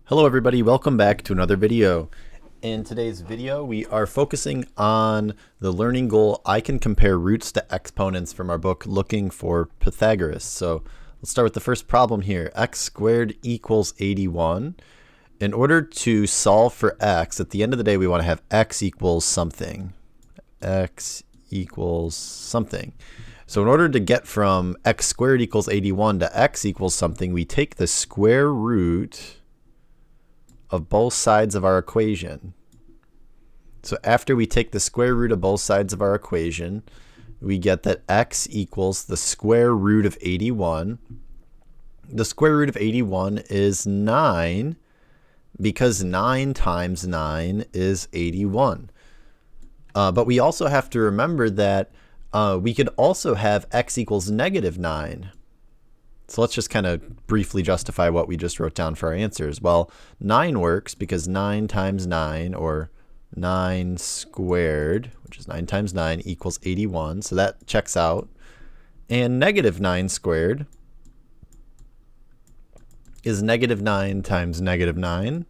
Hello everybody, welcome back to another video. In today's video, we are focusing on the learning goal, I can compare roots to exponents from our book, Looking for Pythagoras. So let's start with the first problem here. X squared equals 81. In order to solve for x, at the end of the day, we want to have x equals something. X equals something. So in order to get from x squared equals 81 to x equals something, we take the square root of both sides of our equation. So after we take the square root of both sides of our equation, we get that x equals the square root of 81. The square root of 81 is 9 because 9 times 9 is 81. But we also have to remember that we could also have x equals negative 9. So let's just kind of briefly justify what we just wrote down for our answers. Well, 9 works because 9 times 9, or 9 squared, which is 9 times 9, equals 81. So that checks out. And negative 9 squared is negative 9 times negative 9.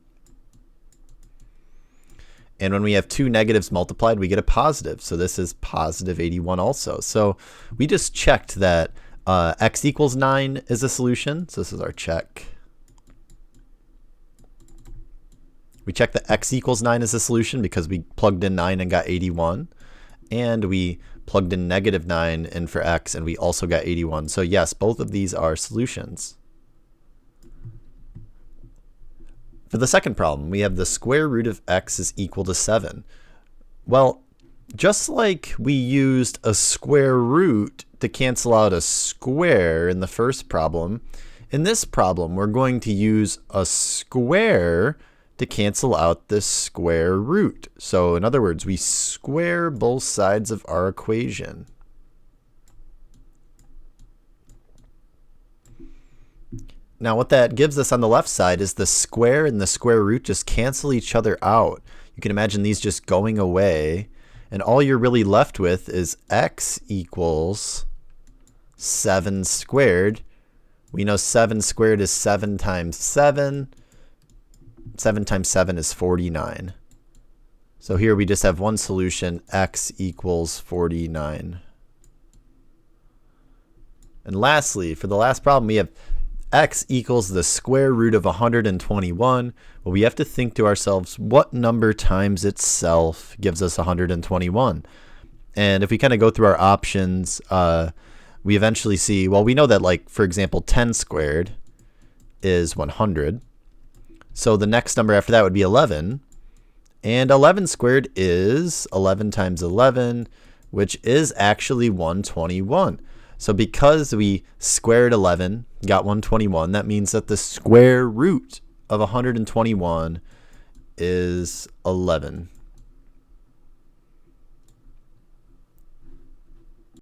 And when we have two negatives multiplied, we get a positive. So this is positive 81 also. So we just checked that x equals 9 is a solution. So this is our check. We checked that x equals 9 is a solution because we plugged in 9 and got 81. And we plugged in negative 9 in for x and we also got 81. So yes, both of these are solutions. For the second problem, we have the square root of x is equal to 7. Well, just like we used a square root to cancel out a square in the first problem, in this problem we're going to use a square to cancel out the square root. So in other words, we square both sides of our equation. Now what that gives us on the left side is the square and the square root just cancel each other out. You can imagine these just going away. And all you're really left with is x equals 7 squared. We know 7 squared is 7 times 7. 7 times 7 is 49. So here we just have one solution, x equals 49. And lastly, for the last problem, we have x equals the square root of 121. Well, we have to think to ourselves, what number times itself gives us 121? And if we kind of go through our options, we eventually see, well, we know that, like, for example, 10 squared is 100. So the next number after that would be 11. And 11 squared is 11 times 11, which is actually 121. So because we squared 11, got 121, that means that the square root of 121 is 11.